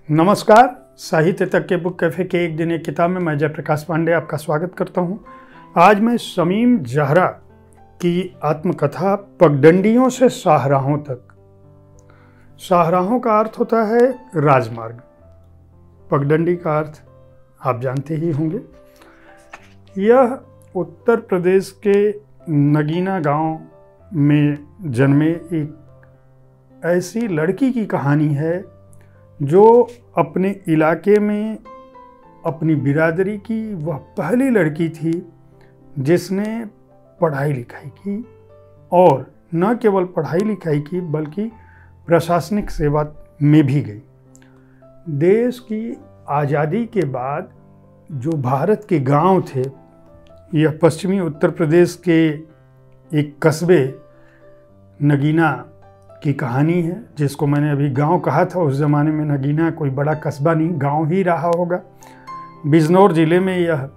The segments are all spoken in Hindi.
नमस्कार। साहित्य तक के बुक कैफे के एक दिन एक किताब में मैं जयप्रकाश पांडे आपका स्वागत करता हूं। आज मैं शमीम जहरा की आत्मकथा पगडंडियों से शाहराहों तक। शाहराहों का अर्थ होता है राजमार्ग, पगडंडी का अर्थ आप जानते ही होंगे। यह उत्तर प्रदेश के नगीना गांव में जन्मे एक ऐसी लड़की की कहानी है जो अपने इलाके में अपनी बिरादरी की वह पहली लड़की थी जिसने पढ़ाई लिखाई की, और न केवल पढ़ाई लिखाई की बल्कि प्रशासनिक सेवा में भी गई। देश की आज़ादी के बाद जो भारत के गांव थे, यह पश्चिमी उत्तर प्रदेश के एक कस्बे नगीना की कहानी है, जिसको मैंने अभी गांव कहा था। उस ज़माने में नगीना कोई बड़ा कस्बा नहीं, गांव ही रहा होगा। बिजनौर ज़िले में यह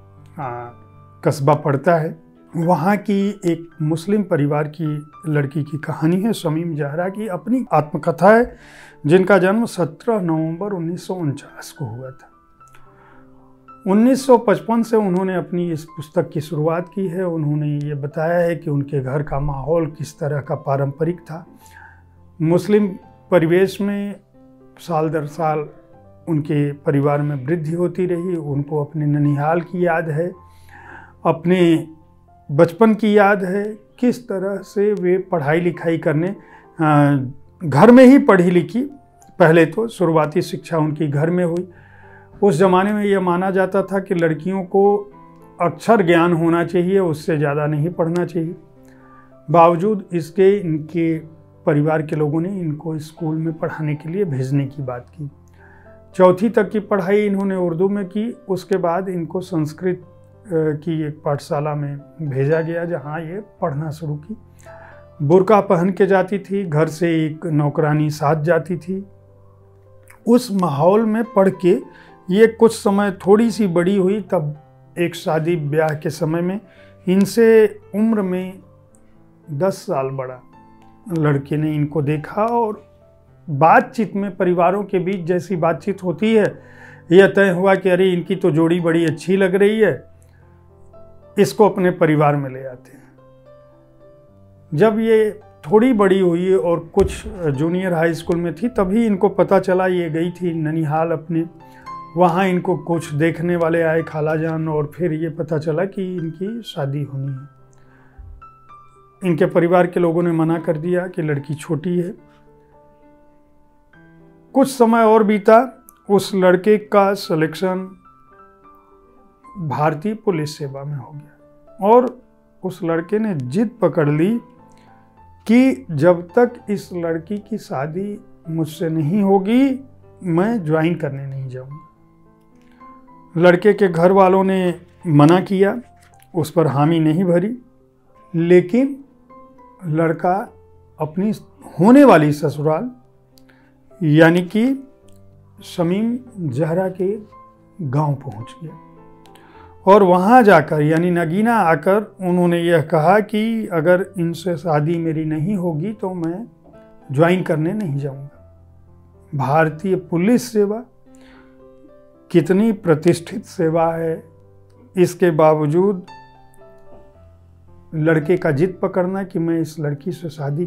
कस्बा पड़ता है। वहाँ की एक मुस्लिम परिवार की लड़की की कहानी है। शमीम जहरा की अपनी आत्मकथा है, जिनका जन्म 17 नवंबर 1949 को हुआ था। 1955 से उन्होंने अपनी इस पुस्तक की शुरुआत की है। उन्होंने ये बताया है कि उनके घर का माहौल किस तरह का पारंपरिक था। मुस्लिम परिवेश में साल दर साल उनके परिवार में वृद्धि होती रही। उनको अपने ननिहाल की याद है, अपने बचपन की याद है, किस तरह से वे पढ़ाई लिखाई करने घर में ही पढ़ी लिखी। पहले तो शुरुआती शिक्षा उनकी घर में हुई। उस ज़माने में यह माना जाता था कि लड़कियों को अक्षर ज्ञान होना चाहिए, उससे ज़्यादा नहीं पढ़ना चाहिए। बावजूद इसके इनके परिवार के लोगों ने इनको स्कूल में पढ़ाने के लिए भेजने की बात की। चौथी तक की पढ़ाई इन्होंने उर्दू में की। उसके बाद इनको संस्कृत की एक पाठशाला में भेजा गया, जहाँ ये पढ़ना शुरू की। बुर्का पहन के जाती थी, घर से एक नौकरानी साथ जाती थी। उस माहौल में पढ़ के ये कुछ समय थोड़ी सी बड़ी हुई, तब एक शादी ब्याह के समय में इनसे उम्र में 10 साल बड़ा लड़के ने इनको देखा, और बातचीत में परिवारों के बीच जैसी बातचीत होती है, यह तय हुआ कि अरे इनकी तो जोड़ी बड़ी अच्छी लग रही है, इसको अपने परिवार में ले आते हैं। जब ये थोड़ी बड़ी हुई और कुछ जूनियर हाई स्कूल में थी, तभी इनको पता चला, ये गई थी ननिहाल अपने, वहाँ इनको कुछ देखने वाले आए, खालाजान, और फिर ये पता चला कि इनकी शादी होनी है। इनके परिवार के लोगों ने मना कर दिया कि लड़की छोटी है। कुछ समय और बीता, उस लड़के का सिलेक्शन भारतीय पुलिस सेवा में हो गया, और उस लड़के ने जिद पकड़ ली कि जब तक इस लड़की की शादी मुझसे नहीं होगी, मैं ज्वाइन करने नहीं जाऊंगा। लड़के के घर वालों ने मना किया, उस पर हामी नहीं भरी, लेकिन लड़का अपनी होने वाली ससुराल यानी कि शमीम जहरा के गांव पहुंच गया, और वहां जाकर यानी नगीना आकर उन्होंने यह कहा कि अगर इनसे शादी मेरी नहीं होगी तो मैं ज्वाइन करने नहीं जाऊंगा। भारतीय पुलिस सेवा कितनी प्रतिष्ठित सेवा है, इसके बावजूद लड़के का जिद पकड़ना कि मैं इस लड़की से शादी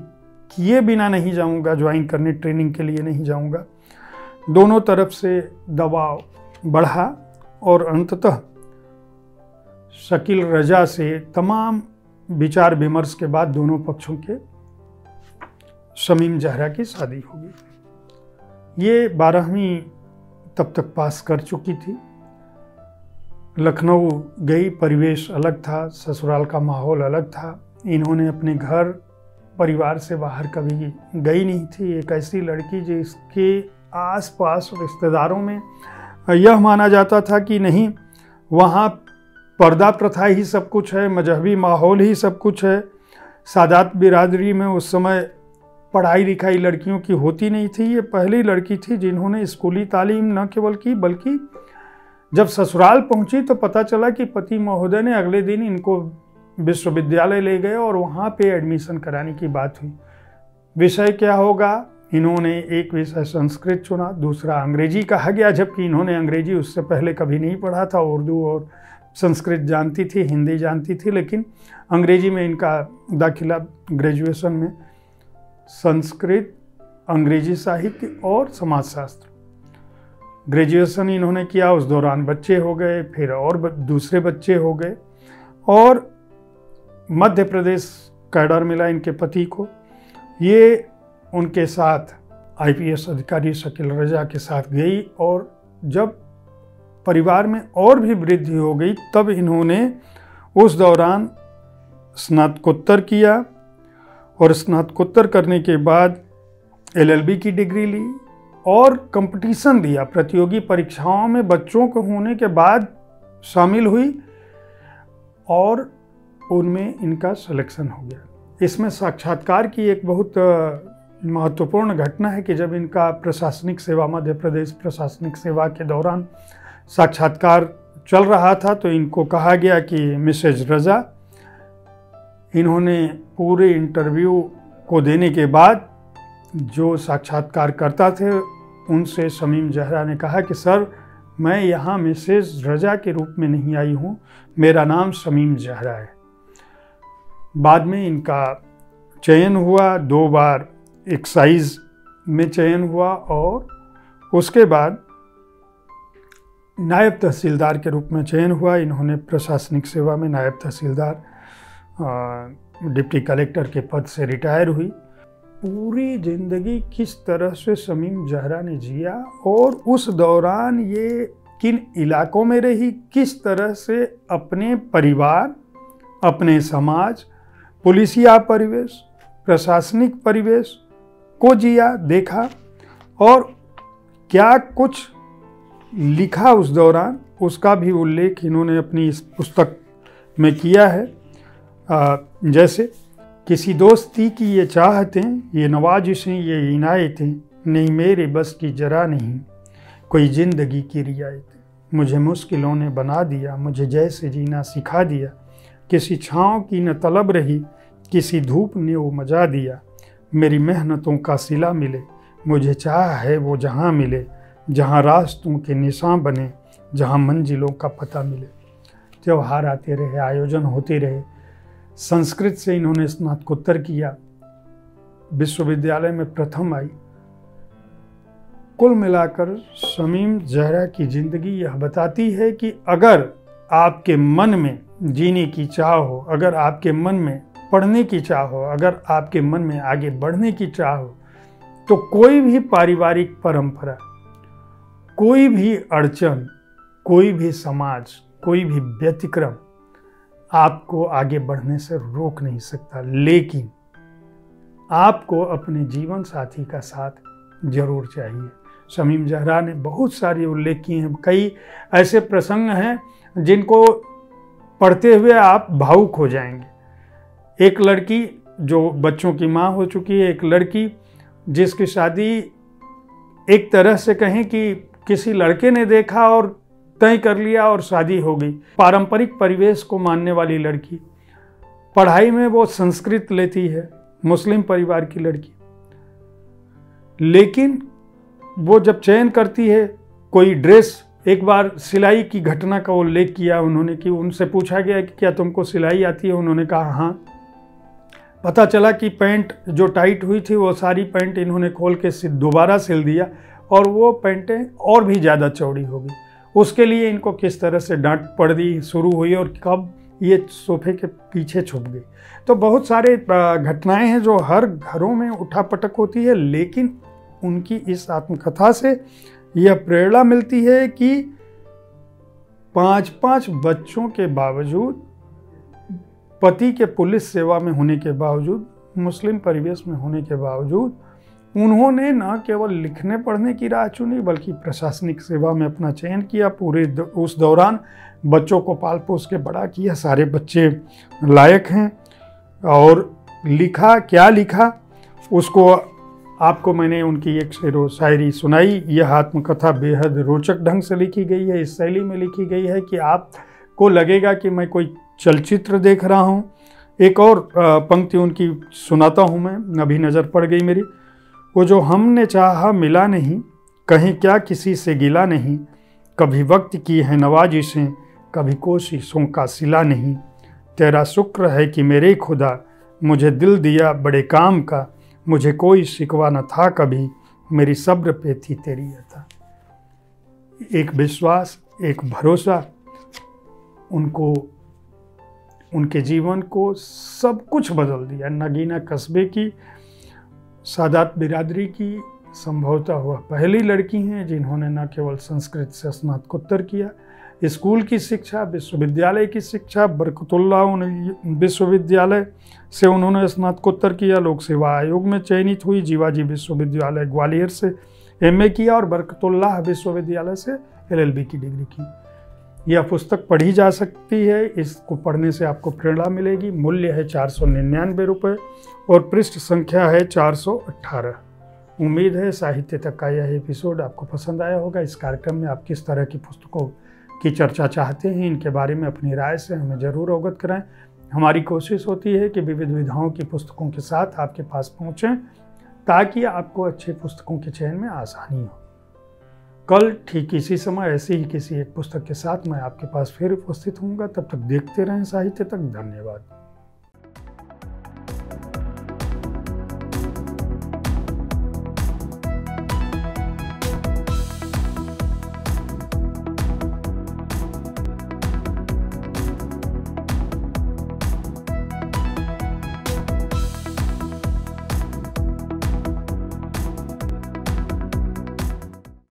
किए बिना नहीं जाऊंगा, ज्वाइन करने ट्रेनिंग के लिए नहीं जाऊंगा। दोनों तरफ से दबाव बढ़ा, और अंततः शकील रजा से तमाम विचार विमर्श के बाद दोनों पक्षों के शमीम जहरा की शादी हो गई। ये 12वीं तब तक पास कर चुकी थी। लखनऊ गई, परिवेश अलग था, ससुराल का माहौल अलग था। इन्होंने अपने घर परिवार से बाहर कभी गई नहीं थी। एक ऐसी लड़की जिसके आसपास रिश्तेदारों में यह माना जाता था कि नहीं, वहाँ पर्दा प्रथा ही सब कुछ है, मजहबी माहौल ही सब कुछ है। सादात बिरादरी में उस समय पढ़ाई लिखाई लड़कियों की होती नहीं थी। ये पहली लड़की थी जिन्होंने स्कूली तालीम न केवल की, बल्कि जब ससुराल पहुंची तो पता चला कि पति महोदय ने अगले दिन इनको विश्वविद्यालय ले गए और वहाँ पे एडमिशन कराने की बात हुई। विषय क्या होगा इन्होंने एक विषय संस्कृत चुना, दूसरा अंग्रेजी कहा गया, जबकि इन्होंने अंग्रेजी उससे पहले कभी नहीं पढ़ा था। उर्दू और संस्कृत जानती थी, हिंदी जानती थी, लेकिन अंग्रेजी में इनका दाखिला ग्रेजुएशन में संस्कृत, अंग्रेजी साहित्य और समाजशास्त्र ग्रेजुएशन इन्होंने किया। उस दौरान बच्चे हो गए, फिर और दूसरे बच्चे हो गए, और मध्य प्रदेश कैडर मिला इनके पति को। ये उनके साथ आईपीएस अधिकारी शकील रजा के साथ गई, और जब परिवार में और भी वृद्धि हो गई तब इन्होंने उस दौरान स्नातकोत्तर किया, और स्नातकोत्तर करने के बाद एलएलबी की डिग्री ली और कंपटीशन दिया। प्रतियोगी परीक्षाओं में बच्चों को होने के बाद शामिल हुई और उनमें इनका सिलेक्शन हो गया। इसमें साक्षात्कार की एक बहुत महत्वपूर्ण घटना है कि जब इनका प्रशासनिक सेवा, मध्य प्रदेश प्रशासनिक सेवा के दौरान साक्षात्कार चल रहा था, तो इनको कहा गया कि मिसेज रजा, इन्होंने पूरे इंटरव्यू को देने के बाद जो साक्षात्कारकर्ता थे उनसे शमीम जहरा ने कहा कि सर, मैं यहाँ मिसेज रजा के रूप में नहीं आई हूँ, मेरा नाम शमीम जहरा है। बाद में इनका चयन हुआ, 2 बार एक्साइज में चयन हुआ, और उसके बाद नायब तहसीलदार के रूप में चयन हुआ। इन्होंने प्रशासनिक सेवा में नायब तहसीलदार, डिप्टी कलेक्टर के पद से रिटायर हुई। पूरी ज़िंदगी किस तरह से शमीम जहरा ने जिया और उस दौरान ये किन इलाकों में रही, किस तरह से अपने परिवार, अपने समाज, पुलिसिया परिवेश, प्रशासनिक परिवेश को जिया, देखा, और क्या कुछ लिखा उस दौरान, उसका भी उल्लेख इन्होंने अपनी इस पुस्तक में किया है। जैसे, किसी दोस्ती की ये चाहतें, ये नवाजिशें, ये इनायतें, नहीं मेरे बस की जरा नहीं, कोई ज़िंदगी की रियायतें। मुझे मुश्किलों ने बना दिया, मुझे जैसे जीना सिखा दिया, किसी छाँव की न तलब रही, किसी धूप ने वो मजा दिया। मेरी मेहनतों का सिला मिले, मुझे चाह है वो जहाँ मिले, जहाँ रास्तों के निशान बने, जहाँ मंजिलों का पता मिले। त्यौहार आते रहे, आयोजन होते रहे। संस्कृत से इन्होंने स्नातकोत्तर किया, विश्वविद्यालय में प्रथम आई। कुल मिलाकर शमीम जहरा की ज़िंदगी यह बताती है कि अगर आपके मन में जीने की चाह हो, अगर आपके मन में पढ़ने की चाह हो, अगर आपके मन में आगे बढ़ने की चाह हो, तो कोई भी पारिवारिक परंपरा, कोई भी अड़चन, कोई भी समाज, कोई भी व्यतिक्रम आपको आगे बढ़ने से रोक नहीं सकता। लेकिन आपको अपने जीवन साथी का साथ जरूर चाहिए। शमीम जहरा ने बहुत सारे उल्लेख किए हैं। कई ऐसे प्रसंग हैं जिनको पढ़ते हुए आप भावुक हो जाएंगे। एक लड़की जो बच्चों की माँ हो चुकी है, एक लड़की जिसकी शादी एक तरह से कहें कि किसी लड़के ने देखा और तय कर लिया और शादी हो गई। पारंपरिक परिवेश को मानने वाली लड़की, पढ़ाई में वो संस्कृत लेती है, मुस्लिम परिवार की लड़की, लेकिन वो जब चयन करती है कोई ड्रेस, एक बार सिलाई की घटना का उल्लेख किया उन्होंने कि उनसे पूछा गया कि क्या तुमको सिलाई आती है, उन्होंने कहा हाँ। पता चला कि पैंट जो टाइट हुई थी वो सारी पैंट इन्होंने खोल के दोबारा सिल दिया और वो पैंटें और भी ज़्यादा चौड़ी हो गई। उसके लिए इनको किस तरह से डांट पड़ी शुरू हुई और कब ये सोफे के पीछे छुप गई। तो बहुत सारे घटनाएं हैं जो हर घरों में उठापटक होती है, लेकिन उनकी इस आत्मकथा से यह प्रेरणा मिलती है कि 5-5 बच्चों के बावजूद, पति के पुलिस सेवा में होने के बावजूद, मुस्लिम परिवेश में होने के बावजूद उन्होंने न केवल लिखने पढ़ने की राह चुनी बल्कि प्रशासनिक सेवा में अपना चयन किया। पूरे उस दौरान बच्चों को पाल पोस के बड़ा किया, सारे बच्चे लायक हैं। और लिखा, क्या लिखा उसको आपको मैंने उनकी एक शेरो शायरी सुनाई। यह आत्मकथा बेहद रोचक ढंग से लिखी गई है, इस शैली में लिखी गई है कि आपको लगेगा कि मैं कोई चलचित्र देख रहा हूँ। एक और पंक्ति उनकी सुनाता हूँ मैं, अभी नज़र पड़ गई मेरी। वो जो हमने चाहा मिला नहीं, कहीं क्या किसी से गिला नहीं। कभी वक्त की है नवाजिशें, कभी कोशिशों का सिला नहीं। तेरा शुक्र है कि मेरे खुदा मुझे दिल दिया बड़े काम का। मुझे कोई शिकवा न था कभी, मेरी सब्र पे थी तेरी अता। एक विश्वास, एक भरोसा उनको, उनके जीवन को सब कुछ बदल दिया। नगीना कस्बे की सादात बिरादरी की संभवतः वह पहली लड़की हैं जिन्होंने न केवल संस्कृत से स्नातकोत्तर किया, स्कूल की शिक्षा, विश्वविद्यालय की शिक्षा, बरकतुल्लाह विश्वविद्यालय से उन्होंने स्नातकोत्तर किया, लोक सेवा आयोग में चयनित हुई, जीवाजी विश्वविद्यालय ग्वालियर से एमए किया और बरकतुल्लाह विश्वविद्यालय से एलएलबी की डिग्री की। यह पुस्तक पढ़ी जा सकती है, इसको पढ़ने से आपको प्रेरणा मिलेगी। मूल्य है 499 रुपये और पृष्ठ संख्या है 418। उम्मीद है साहित्य तक का यह एपिसोड आपको पसंद आया होगा। इस कार्यक्रम में आप किस तरह की पुस्तकों की चर्चा चाहते हैं, इनके बारे में अपनी राय से हमें ज़रूर अवगत कराएं। हमारी कोशिश होती है कि विविध विधाओं की पुस्तकों के साथ आपके पास पहुँचें ताकि आपको अच्छे पुस्तकों के चयन में आसानी हो। कल ठीक इसी समय ऐसी ही किसी एक पुस्तक के साथ मैं आपके पास फिर उपस्थित होऊंगा। तब तक देखते रहें साहित्य तक। धन्यवाद।